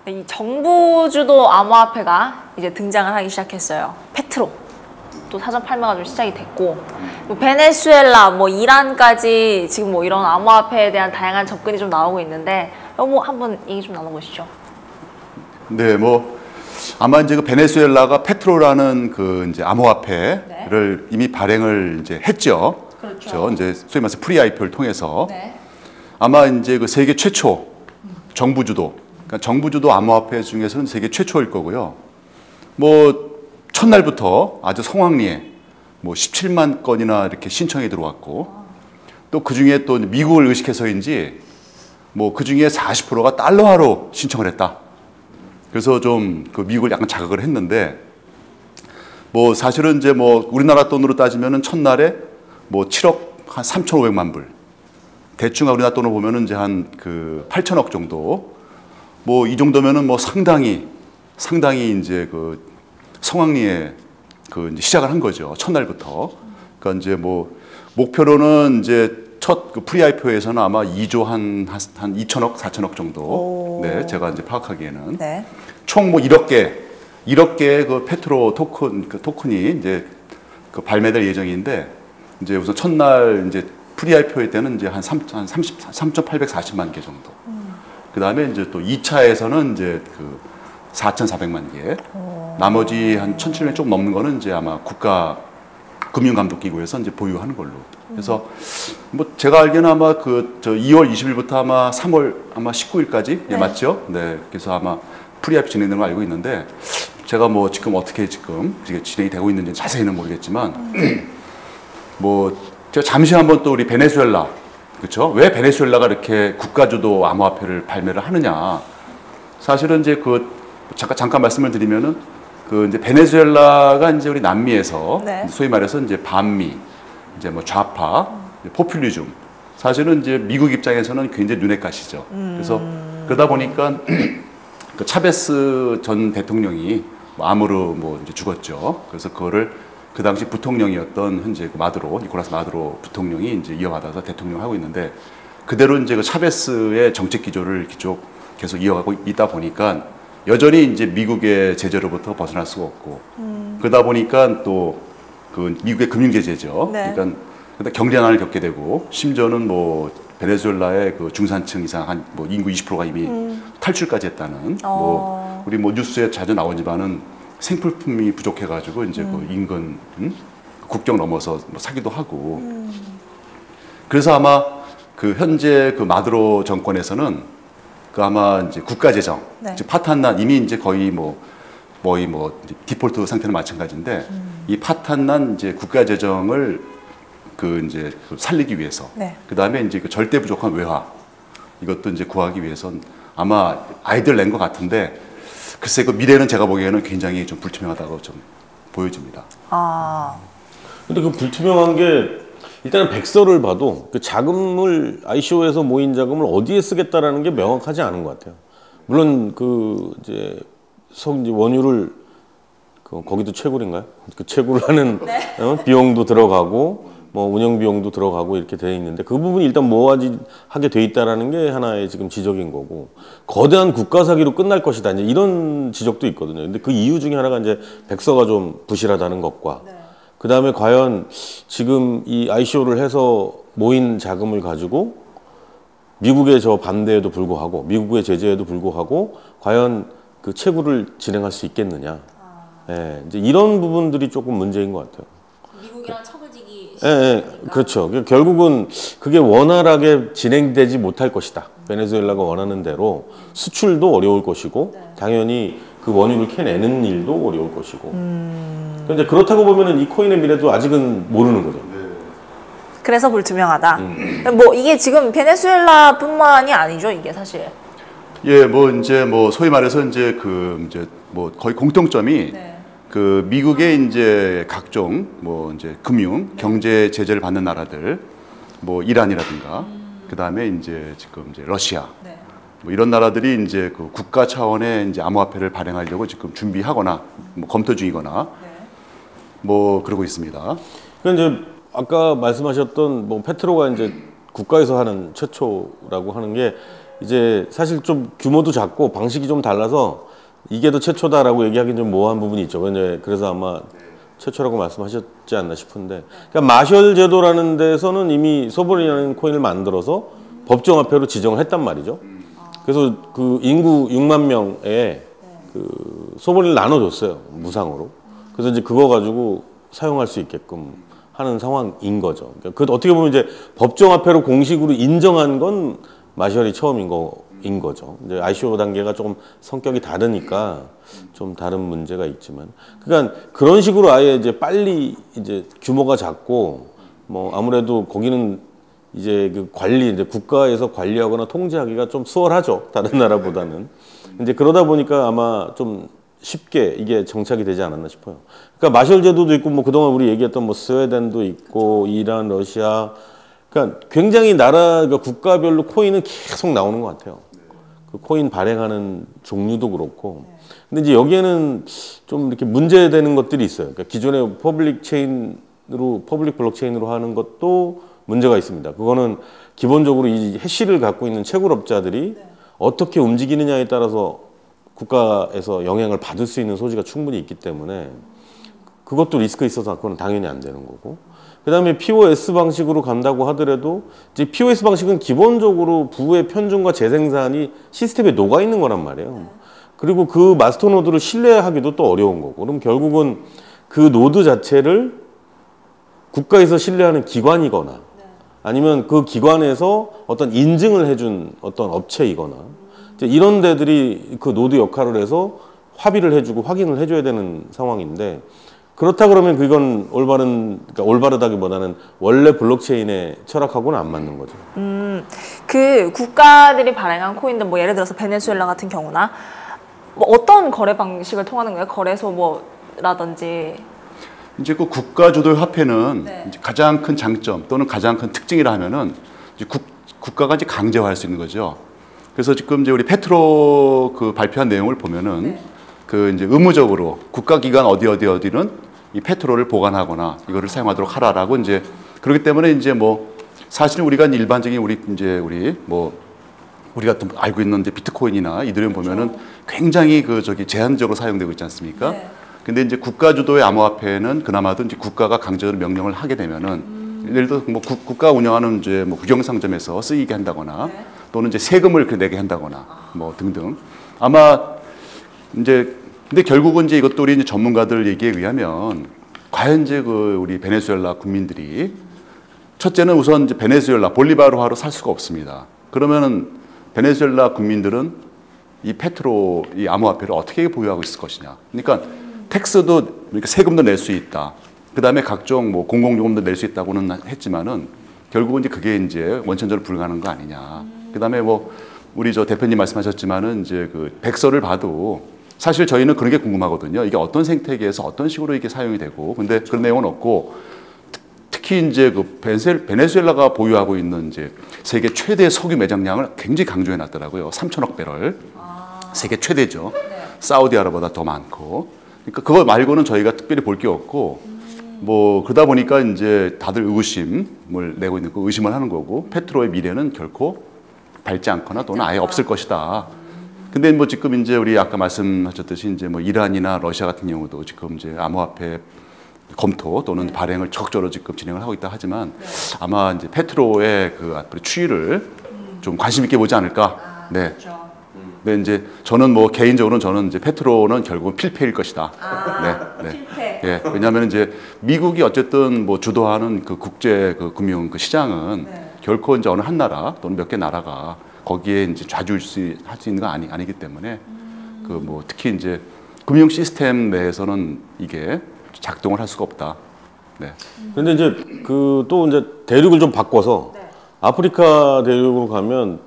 이 정부 주도 암호화폐가 이제 등장을 하기 시작했어요. 페트로. 또 사전 판매가 좀 시작이 됐고, 베네수엘라, 뭐 이란까지 지금 뭐 이런 암호화폐에 대한 다양한 접근이 좀 나오고 있는데, 뭐 한번 얘기 좀 나눠보시죠. 네, 뭐 아마 이제 그 베네수엘라가 페트로라는 그 이제 암호화폐를 네. 이미 발행을 이제 했죠. 그렇죠. 이제 소위 말해서 프리 IPO를 통해서 네. 아마 이제 그 세계 최초 정부 주도, 그러니까 정부 주도 암호화폐 중에서는 세계 최초일 거고요. 뭐 첫날부터 아주 성황리에 뭐 17만 건이나 이렇게 신청이 들어왔고, 또 그 중에 또 미국을 의식해서인지 뭐 그 중에 40%가 달러화로 신청을 했다. 그래서 좀 그 미국을 약간 자극을 했는데, 뭐 사실은 이제 뭐 우리나라 돈으로 따지면은 첫날에 뭐 7억 한 3,500만 불, 대충 우리나라 돈으로 보면은 이제 한 그 8천억 정도, 뭐 이 정도면은 뭐 상당히 이제 그 성황리에 그 이제 시작을 한 거죠. 첫날부터. 그러니까 이제 뭐 목표로는 이제 첫 그 프리 IPO에서는 아마 2조 한 2천억, 4천억 정도. 네, 제가 이제 파악하기에는. 네. 총 뭐 1억 개의 그 페트로 토큰이 이제 그 발매될 예정인데, 이제 우선 첫날 이제 프리 IPO 때는 이제 한 3,840만 개 정도. 그 다음에 이제 또 2차에서는 이제 그 4,400만 개. 나머지 한 1,700 좀 넘는 거는 이제 아마 국가 금융감독기구에서 이제 보유하는 걸로. 그래서 뭐 제가 알기에는 아마 그 저 2월 20일부터 아마 3월 아마 19일까지 네. 예, 맞죠? 네. 그래서 아마 프리아이피 진행되는 걸 알고 있는데, 제가 뭐 지금 어떻게 지금 진행이 되고 있는지 자세히는 모르겠지만 뭐 제가 잠시 한번 또 우리 베네수엘라, 그렇죠? 왜 베네수엘라가 이렇게 국가주도 암호화폐를 발매를 하느냐? 사실은 이제 그 잠깐 말씀을 드리면은 그 이제 베네수엘라가 이제 우리 남미에서 네. 소위 말해서 이제 반미, 이제 뭐 좌파, 포퓰리즘, 사실은 이제 미국 입장에서는 굉장히 눈에 가시죠. 그래서 그러다 보니까 그 차베스 전 대통령이 암으로 뭐 이제 죽었죠. 그래서 그거를 그 당시 부통령이었던 현재 그 니콜라스 마두로 부통령이 이제 이어받아서 대통령 하고 있는데, 그대로 이제 그 차베스의 정책 기조를 계속 이어가고 있다 보니까 여전히 이제 미국의 제재로부터 벗어날 수가 없고, 그러다 보니까 또 그 미국의 금융 제재죠. 네. 그러니까 경제난을 겪게 되고, 심지어는 뭐 베네수엘라의 그 중산층 이상 한 뭐 인구 20%가 이미 탈출까지 했다는 뭐 우리 뭐 뉴스에 자주 나오지만은 생필품이 부족해가지고 이제 그 인근 국경 넘어서 뭐 사기도 하고. 그래서 아마 그 현재 그 마두로 정권에서는 그 아마 이제 국가재정, 네. 파탄난 이미 이제 거의 디폴트 상태는 마찬가지인데, 이 파탄난 이제 국가재정을 그 이제 살리기 위해서, 네. 그 다음에 이제 그 절대 부족한 외화, 이것도 이제 구하기 위해선 아마 아이디어를 낸 것 같은데, 글쎄 그 미래는 제가 보기에는 굉장히 좀 불투명하다고 좀 보여집니다. 근데 그 불투명한 게 일단은 백서를 봐도 그 자금을 ICO에서 모인 자금을 어디에 쓰겠다라는 게 명확하지 않은 것 같아요. 물론 그 이제 원유를 거기도 채굴인가요? 그 채굴하는 네. 비용도 들어가고 뭐 운영 비용도 들어가고 이렇게 돼 있는데, 그 부분이 일단 모아지하게 돼 있다라는 게 하나의 지금 지적인 거고, 거대한 국가 사기로 끝날 것이다 이제 이런 지적도 있거든요. 근데 그 이유 중에 하나가 이제 백서가 좀 부실하다는 것과 네. 그 다음에 과연 지금 이 ICO를 해서 모인 자금을 가지고 미국의 저 반대에도 불구하고 미국의 제재에도 불구하고 과연 그 채굴을 진행할 수 있겠느냐. 예, 이제 이런 부분들이 조금 문제인 것 같아요. 미국이랑 척을 지기 예, 그렇죠. 결국은 그게 원활하게 진행되지 못할 것이다. 베네수엘라가 원하는 대로 수출도 어려울 것이고 네. 당연히 그 원유를 캐내는 일도 어려울 것이고. 근데 그렇다고 보면은 이 코인의 미래도 아직은 모르는 거죠. 그래서 불투명하다. 뭐 이게 지금 베네수엘라뿐만이 아니죠, 이게 사실. 예, 뭐 이제 뭐 소위 말해서 이제 뭐 거의 공통점이 네. 그 미국의 이제 각종 뭐 이제 금융, 경제 제재를 받는 나라들, 뭐 이란이라든가, 그 다음에 이제 지금 이제 러시아, 네. 뭐 이런 나라들이 이제 그 국가 차원의 이제 암호화폐를 발행하려고 지금 준비하거나 뭐 검토 중이거나 네. 뭐 그러고 있습니다. 그러니까 이제 아까 말씀하셨던 뭐 페트로가 이제 국가에서 하는 최초라고 하는 게 이제 사실 좀 규모도 작고 방식이 좀 달라서 이게 더 최초다라고 얘기하기는 좀 모호한 부분이 있죠. 그래서 아마 최초라고 말씀하셨지 않나 싶은데, 그러니까 마셜 제도라는 데서는 이미 소버린이라는 코인을 만들어서 법정화폐로 지정을 했단 말이죠. 그래서 그 인구 6만 명에 그 소버린을 나눠줬어요, 무상으로. 그래서 이제 그거 가지고 사용할 수 있게끔 하는 상황인 거죠. 그러니까 그 어떻게 보면 이제 법정화폐로 공식으로 인정한 건 마셜이 처음인 거죠. 이제 ICO 단계가 조금 성격이 다르니까 좀 다른 문제가 있지만, 그러니까 그런 식으로 아예 이제 빨리 이제 규모가 작고 뭐 아무래도 거기는 이제 그 관리, 이제 국가에서 관리하거나 통제하기가 좀 수월하죠, 다른 나라보다는. 이제 그러다 보니까 아마 좀 쉽게 이게 정착이 되지 않았나 싶어요. 그러니까 마셜 제도도 있고 뭐 그동안 우리 얘기했던 뭐 스웨덴도 있고 이란, 러시아, 그러니까 굉장히 그러니까 국가별로 코인은 계속 나오는 것 같아요. 그 코인 발행하는 종류도 그렇고. 근데 이제 여기에는 좀 이렇게 문제되는 것들이 있어요. 그러니까 기존의 퍼블릭 블록체인으로 하는 것도 문제가 있습니다. 그거는 기본적으로 이 해시를 갖고 있는 채굴업자들이 어떻게 움직이느냐에 따라서 국가에서 영향을 받을 수 있는 소지가 충분히 있기 때문에 그것도 리스크가 있어서 그건 당연히 안 되는 거고. 그 다음에 POS 방식으로 간다고 하더라도 이제 POS 방식은 기본적으로 부의 편중과 재생산이 시스템에 녹아 있는 거란 말이에요. 그리고 그 마스터 노드를 신뢰하기도 또 어려운 거고. 그럼 결국은 그 노드 자체를 국가에서 신뢰하는 기관이거나 아니면 그 기관에서 어떤 인증을 해준 어떤 업체이거나 이런 데들이 그 노드 역할을 해서 합의를 해주고 확인을 해줘야 되는 상황인데, 그렇다 그러면 그건 그러니까 올바르다기보다는 원래 블록체인의 철학하고는 안 맞는 거죠. 그 국가들이 발행한 코인들, 뭐 예를 들어서 베네수엘라 같은 경우나 뭐 어떤 거래 방식을 통하는 거예요? 거래소 뭐라든지. 이제 그 국가 주도의 화폐는 이제 가장 큰 장점 또는 가장 큰 특징이라 하면은 이제 국가가 이제 강제화할 수 있는 거죠. 그래서 지금 이제 우리 페트로 그 발표한 내용을 보면은 그 이제 의무적으로 국가기관 어디는 이 페트로를 보관하거나 이거를 사용하도록 하라라고 이제, 그렇기 때문에 이제 뭐 사실은 우리가 일반적인 우리가 또 알고 있는 이제 비트코인이나 이더리움 보면은 굉장히 제한적으로 사용되고 있지 않습니까? 근데 이제 국가 주도의 암호화폐는 그나마도 이제 국가가 강제로 명령을 하게 되면은 예를 들어 뭐 국가 운영하는 이제 뭐 국영상점에서 쓰이게 한다거나 또는 이제 세금을 내게 한다거나 뭐 등등. 아마 이제 근데 결국은 이제 이것도 우리 이제 전문가들 얘기에 의하면 과연 이제 우리 베네수엘라 국민들이 첫째는 우선 이제 베네수엘라 볼리바르화로 살 수가 없습니다. 그러면은 베네수엘라 국민들은 이 페트로 이 암호화폐를 어떻게 보유하고 있을 것이냐. 그러니까 텍스도 그러니까 세금도 낼 수 있다. 그다음에 각종 뭐 공공요금도 낼 수 있다고는 했지만은 결국은 이제 그게 이제 원천적으로 불가능한 거 아니냐. 그다음에 뭐 우리 대표님 말씀하셨지만은 이제 그 백서를 봐도 사실 저희는 그런 게 궁금하거든요. 이게 어떤 생태계에서 어떤 식으로 이게 사용이 되고, 근데 그런 내용은 없고, 특히 이제 그 베네수엘라가 보유하고 있는 이제 세계 최대 석유 매장량을 굉장히 강조해 놨더라고요. 3천억 배럴. 세계 최대죠. 사우디아라비아보다 더 많고. 그러니까 그거 말고는 저희가 특별히 볼 게 없고, 뭐 그러다 보니까 이제 다들 의구심을 내고 있는 거, 의심을 하는 거고, 페트로의 미래는 결코 밝지 않거나 또는 아예 없을 것이다. 근데 뭐 지금 이제 우리 아까 말씀하셨듯이 이제 뭐 이란이나 러시아 같은 경우도 지금 이제 암호화폐 검토 또는 발행을 적극적으로 지금 진행을 하고 있다 하지만 아마 이제 페트로의 그 앞으로 추이를 좀 관심 있게 보지 않을까. 네. 그렇죠. 근데 이제 저는 뭐 개인적으로는 저는 이제 페트로는 결국은 필패일 것이다. 네. 필패. 예. 왜냐하면 이제 미국이 어쨌든 뭐 주도하는 그 국제 그 금융 그 시장은 결코 이제 어느 한 나라 또는 몇 개 나라가 거기에 이제 좌지할 수 있는 건 아니기 때문에 그 뭐 특히 이제 금융 시스템 내에서는 이게 작동을 할 수가 없다. 네. 근데 이제 그 또 이제 대륙을 좀 바꿔서 아프리카 대륙으로 가면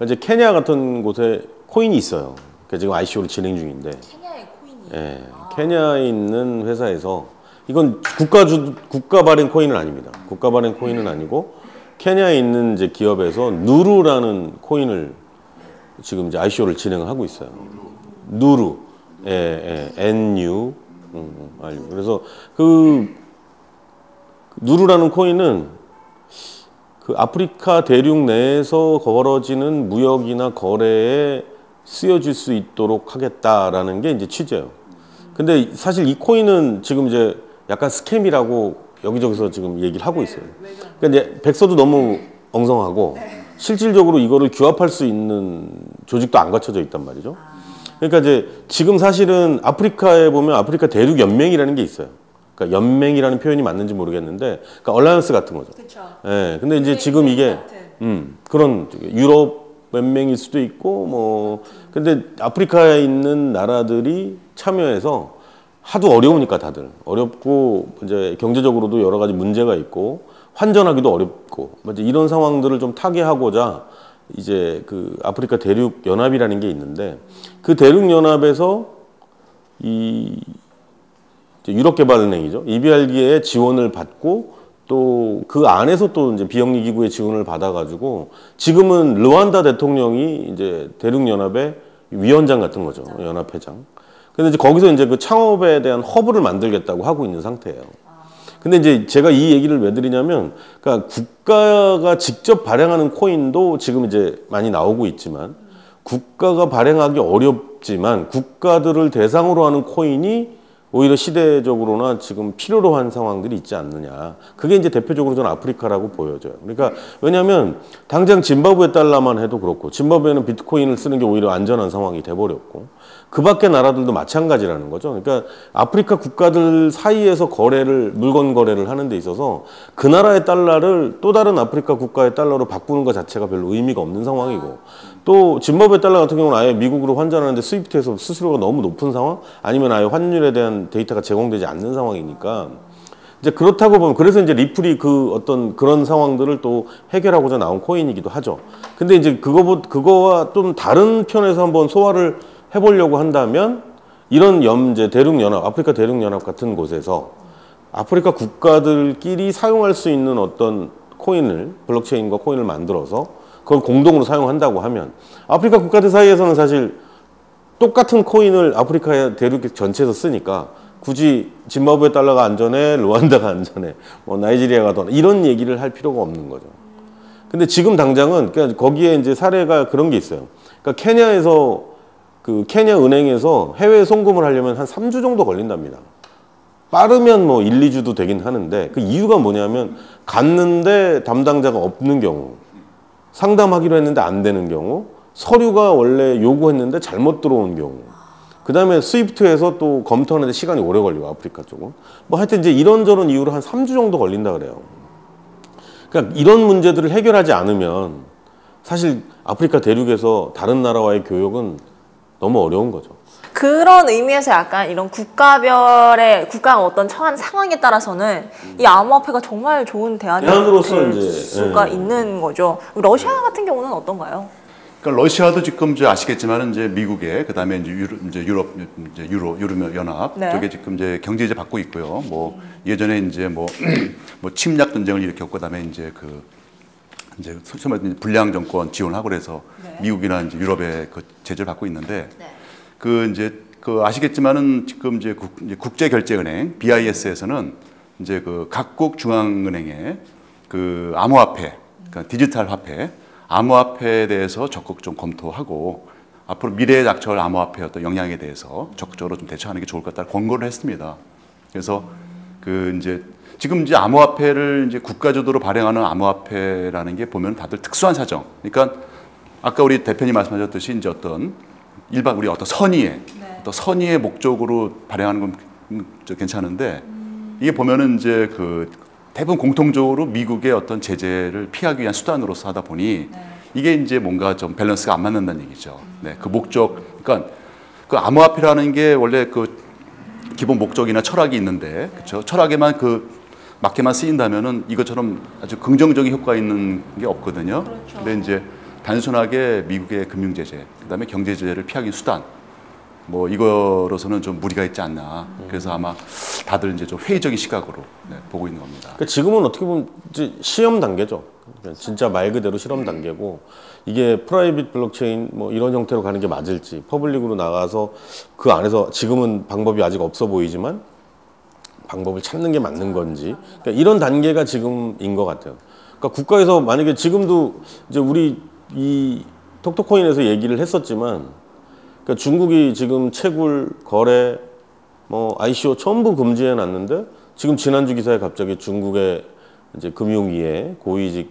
이제 케냐 같은 곳에 코인이 있어요. 그러니까 지금 ICO로 진행 중인데. 케냐의 코인이. 예. 케냐에 있는 회사에서 이건 국가 발행 코인은 아닙니다. 국가 발행 코인은 아니고 케냐에 있는 이제 기업에서 누루라는 코인을 지금 이제 ICO를 진행을 하고 있어요. 누루. NU. 그래서 그 누루라는 코인은 그 아프리카 대륙 내에서 벌어지는 무역이나 거래에 쓰여질 수 있도록 하겠다라는 게 이제 취지예요. 근데 사실 이 코인은 지금 이제 약간 스캠이라고 여기저기서 지금 얘기를 하고 있어요. 그러니까 이제 백서도 너무 엉성하고 실질적으로 이거를 규합할 수 있는 조직도 안 갖춰져 있단 말이죠. 그러니까 이제 지금 사실은 아프리카에 보면 아프리카 대륙 연맹이라는 게 있어요. 그러니까 연맹이라는 표현이 맞는지 모르겠는데, 그러니까 얼라이언스 같은 거죠. 그쵸. 예. 근데 이제 지금 이게 그런 유럽 연맹일 수도 있고 뭐 근데 아프리카에 있는 나라들이 참여해서 하도 어려우니까 다들 어렵고 이제 경제적으로도 여러 가지 문제가 있고 환전하기도 어렵고 이제 이런 상황들을 좀 타개하고자 이제 그 아프리카 대륙 연합이라는 게 있는데 그 대륙 연합에서 이 유럽개발은행이죠. EBRD의 지원을 받고 또 그 안에서 또 이제 비영리 기구의 지원을 받아가지고 지금은 르완다 대통령이 이제 대륙 연합의 위원장 같은 거죠. 연합회장. 근데 이제 거기서 이제 그 창업에 대한 허브를 만들겠다고 하고 있는 상태예요. 근데 이제 제가 이 얘기를 왜 드리냐면, 그러니까 국가가 직접 발행하는 코인도 지금 이제 많이 나오고 있지만, 국가가 발행하기 어렵지만 국가들을 대상으로 하는 코인이 오히려 시대적으로나 지금 필요로 한 상황들이 있지 않느냐. 그게 이제 대표적으로 저는 아프리카라고 보여져요. 그러니까 왜냐하면 당장 짐바브웨 달러만 해도 그렇고, 짐바브웨는 비트코인을 쓰는 게 오히려 안전한 상황이 돼버렸고, 그 밖의 나라들도 마찬가지라는 거죠. 그러니까 아프리카 국가들 사이에서 물건 거래를 하는 데 있어서 그 나라의 달러를 또 다른 아프리카 국가의 달러로 바꾸는 것 자체가 별로 의미가 없는 상황이고, 또 짐바브웨 달러 같은 경우는 아예 미국으로 환전하는데 스위프트에서 수수료가 너무 높은 상황, 아니면 아예 환율에 대한 데이터가 제공되지 않는 상황이니까 이제 그렇다고 보면, 그래서 이제 리플이 그 어떤 그런 상황들을 또 해결하고자 나온 코인이기도 하죠. 근데 이제 그거와 좀 다른 편에서 한번 소화를 해보려고 한다면, 이런 이제 대륙연합, 아프리카 대륙연합 같은 곳에서 아프리카 국가들끼리 사용할 수 있는 어떤 코인을, 블록체인과 코인을 만들어서 그걸 공동으로 사용한다고 하면, 아프리카 국가들 사이에서는 사실 똑같은 코인을 아프리카 대륙 전체에서 쓰니까 굳이 짐바브웨 달러가 안전해, 루안다가 안전해, 뭐 나이지리아가 더 이런 얘기를 할 필요가 없는 거죠. 근데 지금 당장은 그러니까 거기에 이제 사례가 그런 게 있어요. 그러니까 케냐에서 그 케냐 은행에서 해외 송금을 하려면 한 3주 정도 걸린답니다. 빠르면 뭐 1, 2주도 되긴 하는데, 그 이유가 뭐냐면 갔는데 담당자가 없는 경우, 상담하기로 했는데 안 되는 경우, 서류가 원래 요구했는데 잘못 들어온 경우, 그 다음에 스위프트에서 또 검토하는데 시간이 오래 걸리고, 아프리카 쪽은 뭐 하여튼 이제 이런저런 이유로 한 3주 정도 걸린다 그래요. 그러니까 이런 문제들을 해결하지 않으면 사실 아프리카 대륙에서 다른 나라와의 교역은 너무 어려운 거죠. 그런 의미에서 약간 이런 국가별의 국가가 어떤 처한 상황에 따라서는 이 암호화폐가 정말 좋은 대안으로서 될 수가 있는 거죠. 러시아 같은 경우는 어떤가요? 그러니까 러시아도 지금 이제 아시겠지만은 이제 미국에, 그다음에 이제 유럽 연합 네. 쪽에 지금 이제 경제 제재 받고 있고요. 뭐 예전에 이제 뭐 침략 전쟁을 일으켰고, 그다음에 이제 이제 소위 말해서 불량 정권 지원하고 그래서 네. 미국이나 이제 유럽에 그 제재를 받고 있는데, 네. 그 아시겠지만은 지금 이제 국제결제은행 BIS에서는 이제 그 각국 중앙은행의 그 암호화폐, 그러니까 디지털 화폐, 암호화폐에 대해서 적극 좀 검토하고 앞으로 미래에 닥쳐올 암호화폐 어떤 영향에 대해서 적극적으로 좀 대처하는 게 좋을 것 같다는 권고를 했습니다. 그래서 지금 이제 암호화폐를 이제 국가 주도로 발행하는 암호화폐라는 게 보면 다들 특수한 사정. 그러니까 아까 우리 대표님 말씀하셨듯이 이제 우리 어떤 선의의 목적으로 발행하는 건 괜찮은데, 이게 보면은 이제 대부분 공통적으로 미국의 어떤 제재를 피하기 위한 수단으로서 하다 보니 이게 이제 뭔가 좀 밸런스가 안 맞는다는 얘기죠. 네, 그 목적, 그러니까 그 암호화폐라는 게 원래 그 기본 목적이나 철학이 있는데, 그렇죠? 철학에만 맞게만 쓰인다면은 이것처럼 아주 긍정적인 효과 있는 게 없거든요. 그렇죠. 근데 이제 단순하게 미국의 금융 제재, 그다음에 경제 제재를 피하기 수단, 뭐 이거로서는 좀 무리가 있지 않나. 그래서 아마 다들 이제 좀 회의적인 시각으로 보고 있는 겁니다. 그러니까 지금은 어떻게 보면 이제 시험 단계죠. 그러니까 진짜 말 그대로 실험 단계고, 이게 프라이빗 블록체인 뭐 이런 형태로 가는 게 맞을지, 퍼블릭으로 나가서 그 안에서 지금은 방법이 아직 없어 보이지만 방법을 찾는 게 맞는 건지, 그러니까 이런 단계가 지금인 것 같아요. 그러니까 국가에서 만약에 지금도 이제 우리 이 톡톡코인에서 얘기를 했었지만, 그러니까 중국이 지금 채굴, 거래, 뭐 ICO 전부 금지해 놨는데 지금 지난주 기사에 갑자기 중국의 이제 금융위에 고위직에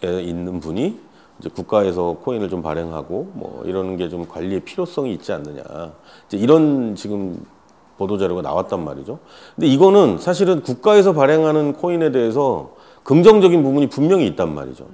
있는 분이 이제 국가에서 코인을 좀 발행하고 뭐 이러는 게 좀 관리의 필요성이 있지 않느냐. 이제 이런 지금 보도 자료가 나왔단 말이죠. 근데 이거는 사실은 국가에서 발행하는 코인에 대해서 긍정적인 부분이 분명히 있단 말이죠.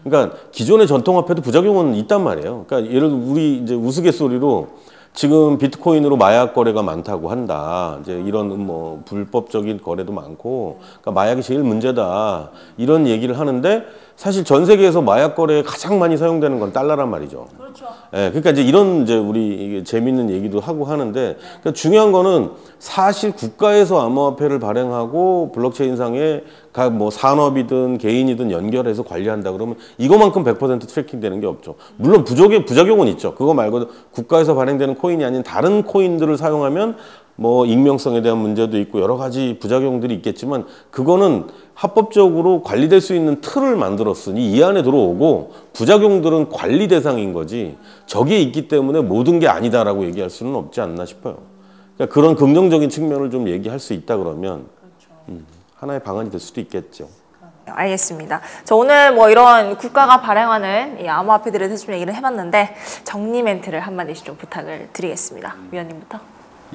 그러니까 기존의 전통화폐도 부작용은 있단 말이에요. 그러니까 예를 들어 우리 이제 우스갯소리로 지금 비트코인으로 마약 거래가 많다고 한다. 이제 이런 뭐 불법적인 거래도 많고, 그러니까 마약이 제일 문제다. 이런 얘기를 하는데 사실 전 세계에서 마약 거래에 가장 많이 사용되는 건 달러란 말이죠. 그렇죠. 예, 그러니까 이제 이런 이제 우리 이게 재밌는 얘기도 하고 하는데, 그러니까 중요한 거는 사실 국가에서 암호화폐를 발행하고 블록체인상에 각 뭐 산업이든 개인이든 연결해서 관리한다 그러면 이거만큼 100% 트래킹 되는 게 없죠. 물론 부작용은 있죠. 그거 말고도 국가에서 발행되는 코인이 아닌 다른 코인들을 사용하면 뭐 익명성에 대한 문제도 있고 여러 가지 부작용들이 있겠지만, 그거는 합법적으로 관리될 수 있는 틀을 만들었으니 이 안에 들어오고, 부작용들은 관리 대상인 거지 저기에 있기 때문에 모든 게 아니다라고 얘기할 수는 없지 않나 싶어요. 그러니까 그런 긍정적인 측면을 좀 얘기할 수 있다 그러면 하나의 방안이 될 수도 있겠죠. 알겠습니다. 저 오늘 뭐 이런 국가가 발행하는 이 암호화폐들에 대해서 좀 얘기를 해봤는데, 정리 멘트를 한마디씩 좀 부탁을 드리겠습니다. 위원님부터.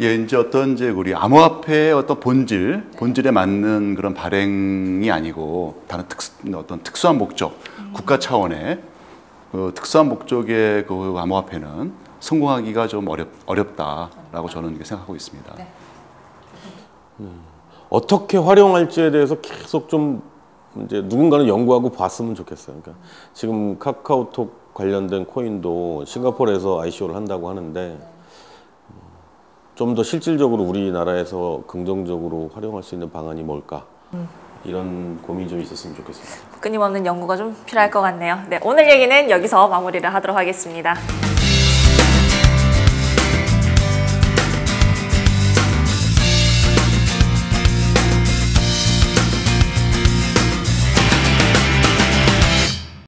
예, 이제 어떤 이제 우리 암호화폐의 어떤 본질에 맞는 그런 발행이 아니고 다른 어떤 특수한 목적, 국가 차원의 그 특수한 목적의 그 암호화폐는 성공하기가 좀 어렵다라고 저는 이렇게 생각하고 있습니다. 네. 어떻게 활용할지에 대해서 계속 좀 이제 누군가는 연구하고 봤으면 좋겠어요. 그러니까 지금 카카오톡 관련된 코인도 싱가포르에서 ICO를 한다고 하는데, 좀 더 실질적으로 우리나라에서 긍정적으로 활용할 수 있는 방안이 뭘까? 이런 고민이 좀 있었으면 좋겠습니다. 끊임없는 연구가 좀 필요할 것 같네요. 네, 오늘 얘기는 여기서 마무리를 하도록 하겠습니다.